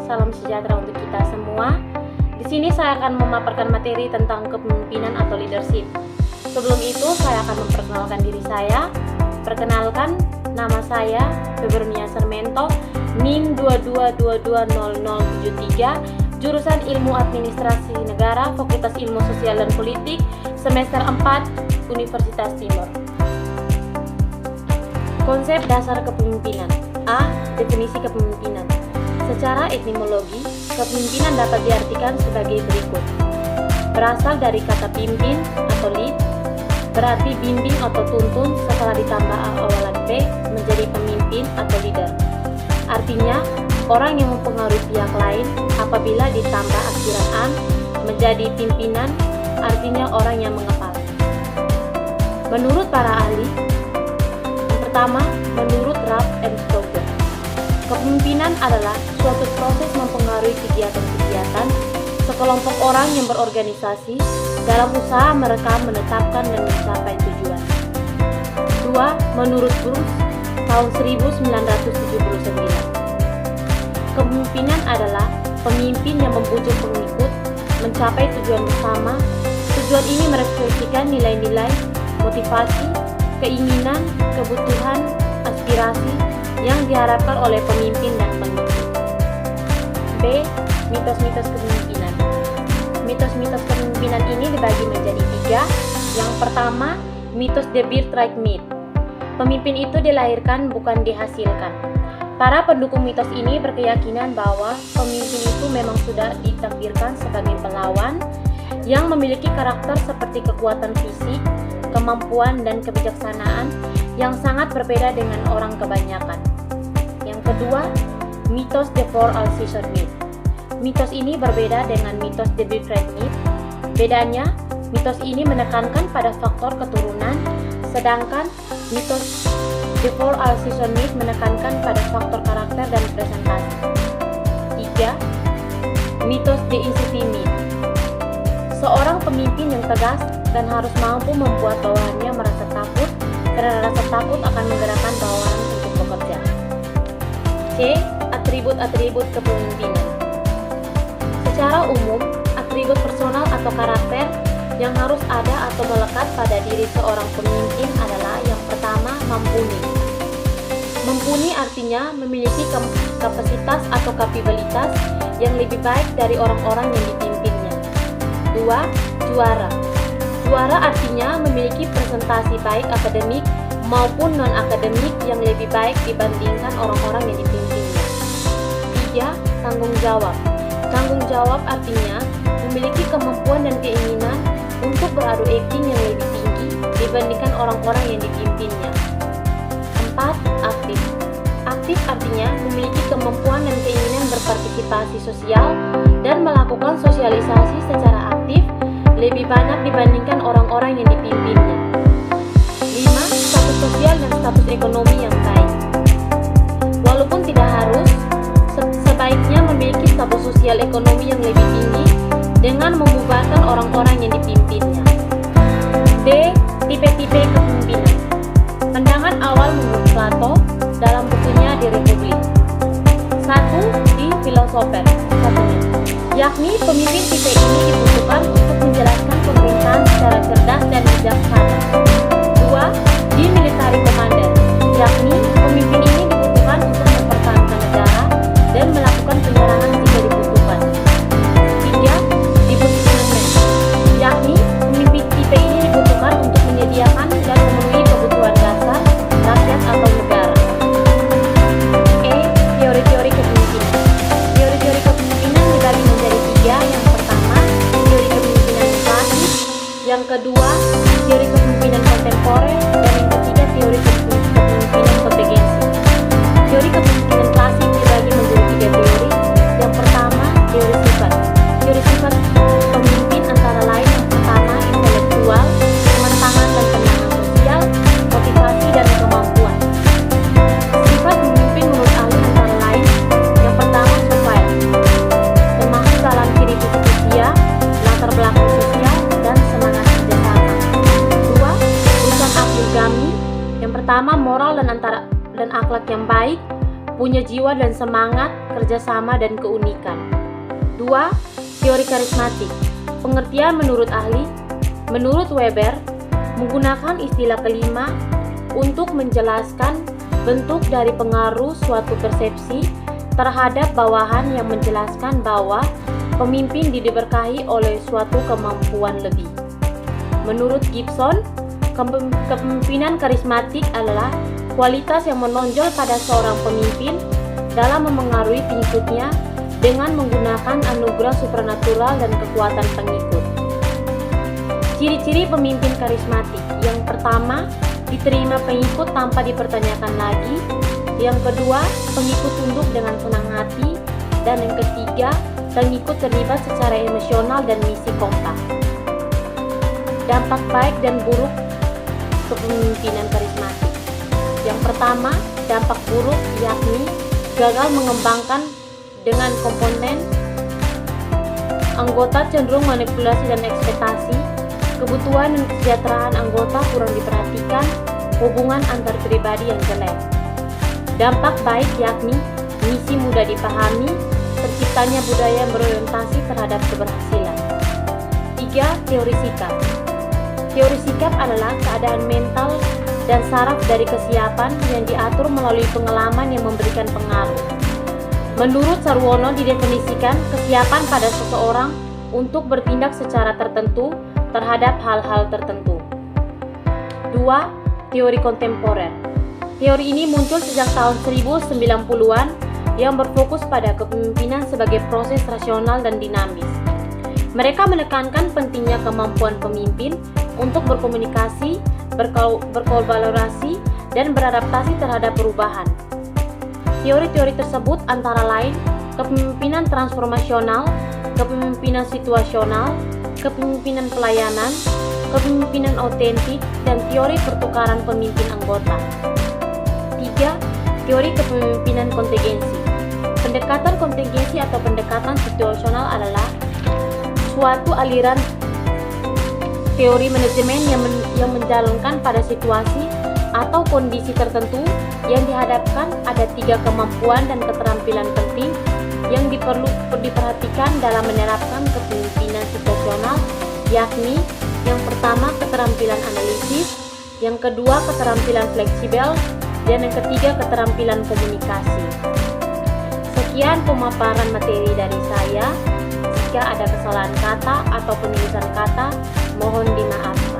salam sejahtera untuk kita semua. Di sini saya akan memaparkan materi tentang kepemimpinan atau leadership. Sebelum itu, saya akan memperkenalkan diri saya. Perkenalkan, nama saya Febronia Sarmento, NIM 22220073, jurusan Ilmu Administrasi Negara, Fakultas Ilmu Sosial dan Politik, semester 4, Universitas Timur. Konsep dasar kepemimpinan. A. Definisi kepemimpinan. Secara etimologi, kepemimpinan dapat diartikan sebagai berikut. Berasal dari kata pimpin atau lead, berarti bimbing atau tuntun setelah ditambah awalan P menjadi pemimpin atau leader. Artinya, orang yang mempengaruhi pihak lain. Apabila ditambah akhiran an menjadi pimpinan, artinya orang yang mengepal. Menurut para ahli, yang pertama, menurut Ralph and Stoker, kepemimpinan adalah suatu proses mempengaruhi kegiatan-kegiatan sekelompok orang yang berorganisasi dalam usaha mereka menetapkan dan mencapai tujuan. 2. Menurut Bruce, tahun 1979, kepemimpinan adalah pemimpin yang membujuk pengikut mencapai tujuan bersama. Tujuan ini merefleksikan nilai-nilai, motivasi, keinginan, kebutuhan, aspirasi yang diharapkan oleh pemimpin dan pengikut. B. Mitos-mitos kepemimpinan. Mitos-mitos kepemimpinan ini dibagi menjadi 3. Yang pertama, mitos the birthright myth. Pemimpin itu dilahirkan, bukan dihasilkan. Para pendukung mitos ini berkeyakinan bahwa pemimpin itu memang sudah ditakdirkan sebagai pahlawan yang memiliki karakter seperti kekuatan fisik, kemampuan, dan kebijaksanaan yang sangat berbeda dengan orang kebanyakan. Yang kedua, mitos the four all season myth. Mitos ini berbeda dengan mitos the birthright myth. Bedanya, mitos ini menekankan pada faktor keturunan, sedangkan mitos the four all season myth menekankan pada faktor karakter dan presentasi. 3. Mitos the initiative myth. Seorang pemimpin yang tegas dan harus mampu membuat bawahannya merasa takut, karena rasa takut akan menggerakkan bawahan untuk bekerja. C. Atribut-atribut kepemimpinan. Secara umum, atribut personal atau karakter yang harus ada atau melekat pada diri seorang pemimpin adalah yang pertama, mumpuni. Mumpuni artinya memiliki kapasitas atau kapabilitas yang lebih baik dari orang-orang yang dipimpinnya. 2. Juara. Juara artinya memiliki presentasi baik akademik maupun non-akademik yang lebih baik dibandingkan orang-orang yang dipimpinnya. 3. Tanggung jawab. Tanggung jawab artinya memiliki kemampuan dan keinginan untuk beradu akting yang lebih tinggi dibandingkan orang-orang yang dipimpinnya. 4. Aktif. Aktif artinya memiliki kemampuan dan keinginan berpartisipasi sosial dan melakukan sosialisasi secara aktif lebih banyak dibandingkan orang-orang yang dipimpinnya. 5. Status sosial dan status ekonomi yang baik. Walaupun tidak harus, sebaiknya memiliki status sosial ekonomi yang lebih tinggi dengan membubarkan orang-orang yang dipimpinnya. D. Tipe-tipe kepemimpinan. Pandangan awal menurut Plato dalam bukunya di Republik. 1. Di Filosofer, satunya, yakni pemimpin tipe ini dibutuhkan untuk menjelaskan pemerintahan secara cerdas dan bijaksana. 2. Di Military Commander, yakni pemimpin ini dibutuhkan untuk mempertahankan negara dan melakukan penyerangan jika dibutuhkan. 3. Di Positionment, yakni pemimpin tipe ini dibutuhkan untuk menyediakan dan memenuhi kebutuhan dasar rakyat atau negara. E. Teori-teori kepemimpinan. Teori-teori kepemimpinan dibagi menjadi 3. Yang pertama, teori kepemimpinan klasik. Yang kedua, teori kepemimpinan kontemporer. Dan yang ketiga, teori kepemimpinan kontekstual. punya jiwa dan semangat, kerjasama dan keunikan. 2. Teori karismatik. Pengertian menurut ahli. Menurut Weber, menggunakan istilah kelima untuk menjelaskan bentuk dari pengaruh suatu persepsi terhadap bawahan yang menjelaskan bahwa pemimpin diberkahi oleh suatu kemampuan lebih. Menurut Gibson, kepemimpinan karismatik adalah kualitas yang menonjol pada seorang pemimpin dalam memengaruhi pengikutnya dengan menggunakan anugerah supranatural dan kekuatan pengikut. Ciri-ciri pemimpin karismatik. Yang pertama, diterima pengikut tanpa dipertanyakan lagi. Yang kedua, pengikut tunduk dengan senang hati. Dan yang ketiga, pengikut terlibat secara emosional dan misi kompak. Dampak baik dan buruk kepemimpinan karismatik. Yang pertama, dampak buruk yakni gagal mengembangkan dengan komponen anggota cenderung manipulasi dan ekspektasi, kebutuhan dan kesejahteraan anggota kurang diperhatikan, hubungan antar pribadi yang jelek. Dampak baik yakni misi mudah dipahami, terciptanya budaya yang berorientasi terhadap keberhasilan. 3. Teori sikap. Teori sikap adalah keadaan mental dan saraf dari kesiapan yang diatur melalui pengalaman yang memberikan pengaruh. Menurut Sarwono didefinisikan kesiapan pada seseorang untuk bertindak secara tertentu terhadap hal-hal tertentu. 2. Teori kontemporer. Teori ini muncul sejak tahun 1990-an yang berfokus pada kepemimpinan sebagai proses rasional dan dinamis. Mereka menekankan pentingnya kemampuan pemimpin untuk berkomunikasi, berkolaborasi, dan beradaptasi terhadap perubahan. Teori-teori tersebut antara lain kepemimpinan transformasional, kepemimpinan situasional, kepemimpinan pelayanan, kepemimpinan autentik, dan teori pertukaran pemimpin anggota. 3. Teori kepemimpinan kontingensi. Pendekatan kontingensi atau pendekatan situasional adalah suatu aliran teori manajemen yang menjalankan pada situasi atau kondisi tertentu yang dihadapkan ada 3 kemampuan dan keterampilan penting yang diperhatikan dalam menerapkan kepemimpinan situasional, yakni yang pertama keterampilan analisis, yang kedua keterampilan fleksibel, dan yang ketiga keterampilan komunikasi. Sekian pemaparan materi dari saya. Jika ada kesalahan kata atau penulisan kata, mohon dimaafkan.